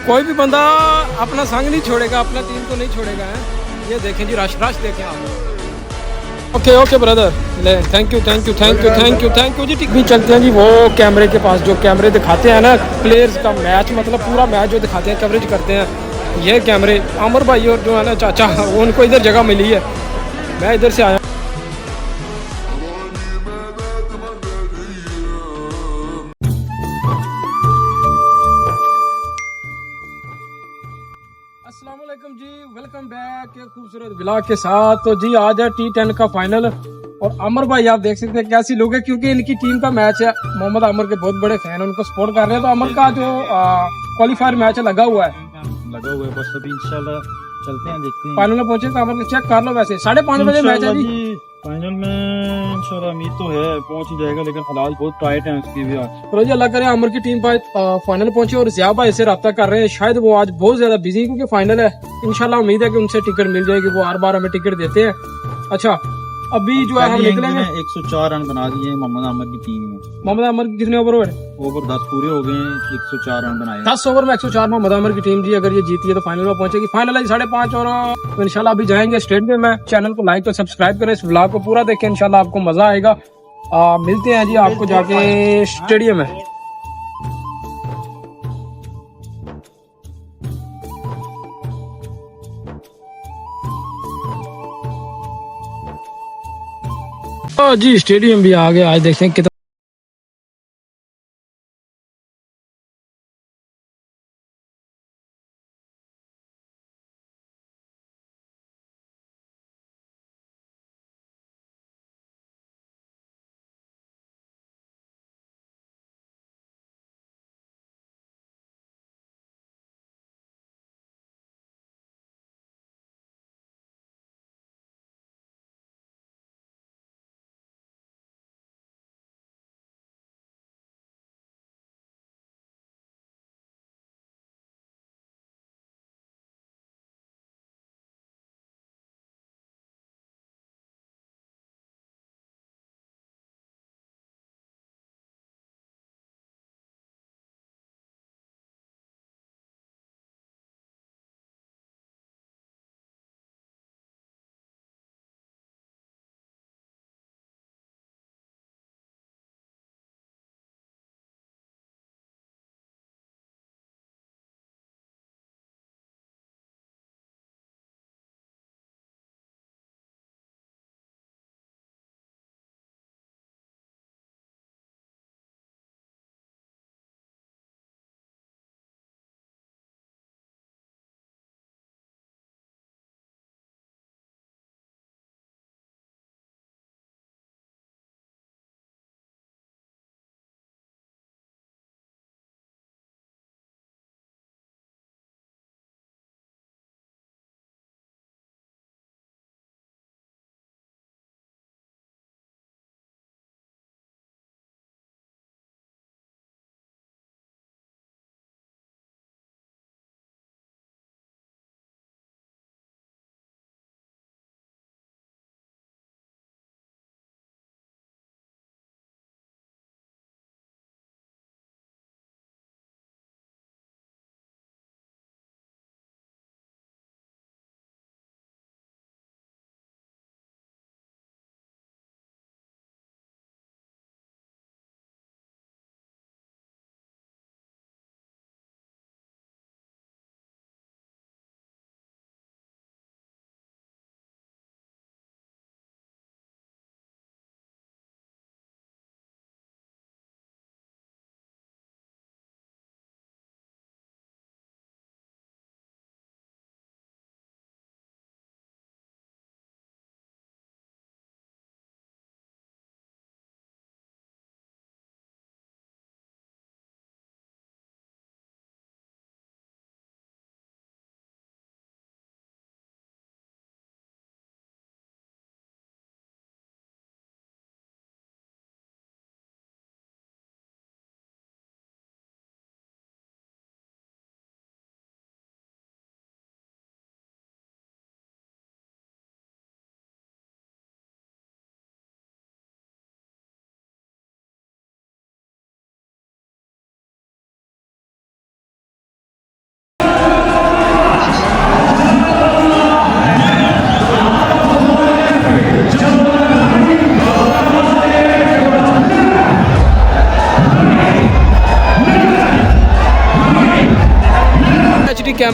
कोई भी बंदा अपना संग नहीं छोड़ेगा, अपना टीम को नहीं छोड़ेगा है। ये देखें जी, रश रश देखें आप। ओके ओके ब्रदर, ले thank you thank you thank you thank you thank you ji. ठीक भी चलते हैं जी वो कैमरे के पास, जो कैमरे दिखाते हैं ना प्लेयर्स का मैच, मतलब पूरा मैच जो दिखाते हैं, कवरेज करते हैं ये कैमरे। आमर भाई और जो है ना चाचा, उनको इधर जगह मिली है, मैं इधर से आया। अस्सलाम वालेकुम जी, वेलकम बैक एक खूबसूरत ब्लॉग के साथ। तो जी आज है T10 का फाइनल, और अमर भाई आप देख सकते हैं कैसी लोग हैं, क्योंकि इनकी टीम का मैच है। मोहम्मद अमर के बहुत बड़े फैन उनको सपोर्ट कर रहे हैं। तो अमर का जो क्वालिफायर मैच है लगा हुआ है, बस अभी इंशाल्लाह चलते हैं, देखते हैं। फाइनल में पहुंचे तो अमर को चेक कर लो। वैसे 5:30 बजे मैच है जी। फाइनल में इंशाल्लाह उम्मीद तो है पहुंच ही जाएगा, लेकिन हालात बहुत टाइट हैं उसकी भी आज। तो जी अल्लाह करे अमर की टीम फाइनल पहुंचे, और जिया भाई से रब्ता कर रहे हैं। शायद वो आज बहुत ज्यादा बिजी, क्योंकि फाइनल है। इंशाल्लाह उम्मीद है कि उनसे टिकट मिल जाएगी, वो हर बार हमें टिकट देते हैं। अच्छा अभी जो है हम निकलेंगे। 104 रन बना दिए मोहम्मद अहमद की टीम में। मोहम्मद अमर की कितने ओवर हुए? ओवर 10 पूरे हो गए हैं, 104 रन बनाए। 10 ओवर में 104 मोहम्मद अमर की टीम जी, अगर ये जीती है तो फाइनल में पहुंचेगी। फाइनल है 5:30, और तो इंशाल्लाह अभी जाएंगे स्टेडियम में। चैनल को लाइक और सब्सक्राइब करें, इस व्लॉग को पूरा देखें, इंशाल्लाह आपको मजा आएगा। मिलते हैं जी आपको जाके स्टेडियम में। जी स्टेडियम भी आ गया, आज देखते हैं कितना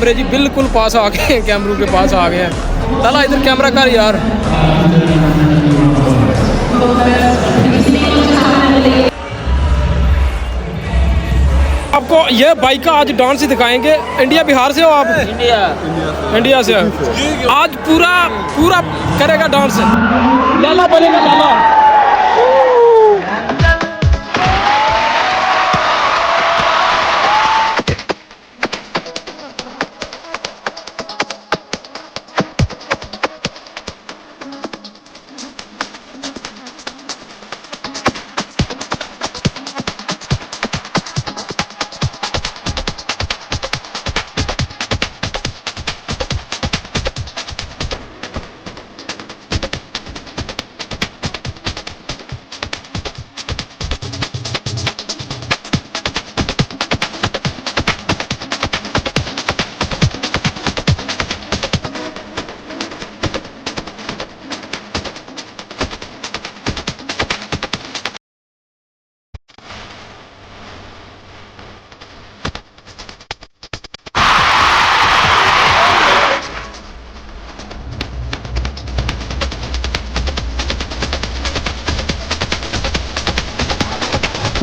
कैमरे जी बिल्कुल पास आ गए हैं, कैमरों के पास आ गए हैं। चला इधर कैमरा कर यार। आपको ये बाइक का आज डांस ही दिखाएंगे। इंडिया बिहार से हो आप? इंडिया से हो। आज पूरा करेगा डांस। लाला बनेगा लाला।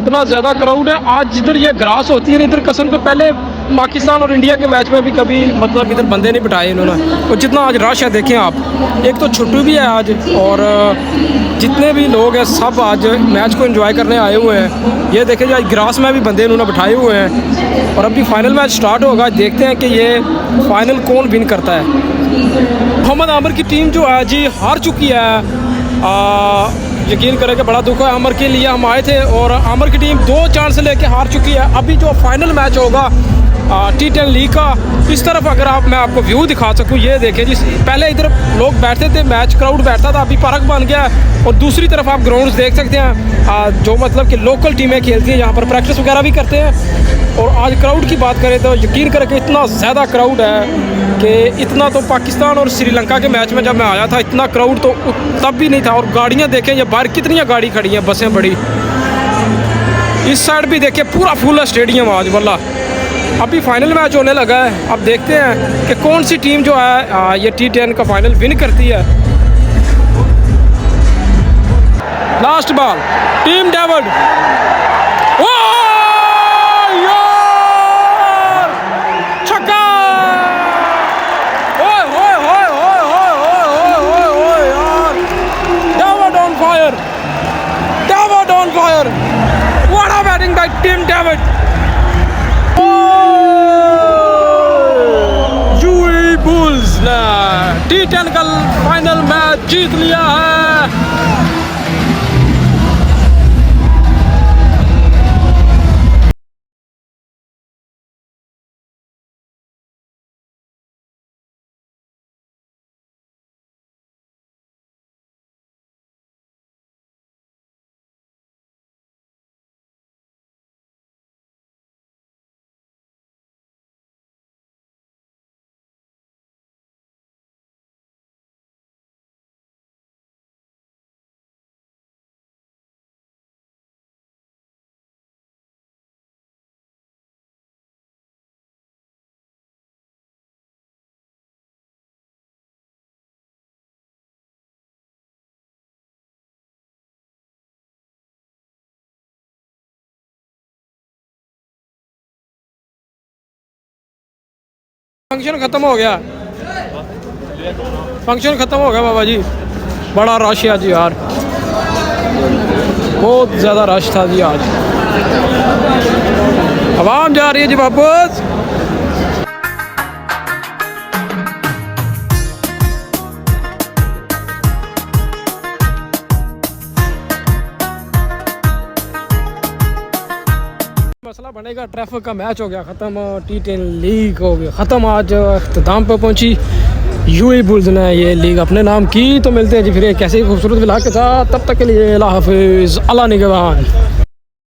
इतना ज़्यादा क्राउड है आज। जिधर ये ग्रास होती है इधर कसम पे, पहले पाकिस्तान और इंडिया के मैच में भी कभी मतलब इधर बंदे नहीं बिठाए इन्होंने। और जितना आज रश है देखें आप। एक तो छुट्टी भी है आज और जितने भी लोग हैं सब आज मैच को एंजॉय करने आए हुए हैं। ये देखें आज ग्रास में भी बंदे इन्होंने बिठाए हुए हैं। और अभी फाइनल मैच स्टार्ट होगा, देखते हैं कि ये फाइनल कौन विन करता है। मोहम्मद आमिर की टीम जो है जी हार चुकी है। यकीन करें कि बड़ा दुख है। आमिर के लिए हम आए थे और आमिर की टीम 2 चांस लेके हार चुकी है। अभी जो फाइनल मैच होगा T10 लीग का, इस तरफ अगर मैं आपको व्यू दिखा सकूं, ये देखें जी। पहले इधर लोग बैठते थे, मैच क्राउड बैठता था, अभी पार्क बन गया है। और दूसरी तरफ आप ग्राउंड्स देख सकते हैं जो मतलब कि लोकल टीमें खेलती हैं, यहाँ पर प्रैक्टिस वगैरह भी करते हैं। और आज क्राउड की बात करें तो यकीन करें कि इतना ज़्यादा क्राउड है कि इतना तो पाकिस्तान और श्रीलंका के मैच में जब मैं आया था इतना क्राउड तो तब भी नहीं था। और गाड़ियाँ देखें, ये बाहर कितनी गाड़ी खड़ी हैं, बसें बड़ी। इस साइड भी देखें पूरा फुल है स्टेडियम आज वाला। अभी फाइनल मैच होने लगा है। अब देखते हैं कि कौन सी टीम जो है ये T10 का फाइनल विन करती है। Last ball team David. छक्का! ओए होए होए होए होए होए होए होए यार! David on fire! David on fire! What a batting bye team David! Bulls ने T10 का फाइनल मैच जीत लिया है। फंक्शन ख़त्म हो गया। फंक्शन ख़त्म हो गया बाबा जी। बड़ा रश है जी यार, बहुत ज़्यादा रश था जी आज। आवाम जा रही है जी वापस। मसला बनेगा, ट्रैफिक का मैच हो गया ख़त्म, T10 लीग हो गया ख़त्म। आज अख्ताम पर पहुंची यूएई बुल्स ने ये लीग अपने नाम की। तो मिलते हैं जी फिर एक ऐसे ही खूबसूरत व्लॉग के साथ, तब तक के लिए अल्लाह हाफिज़, अल्लाह निगहबान।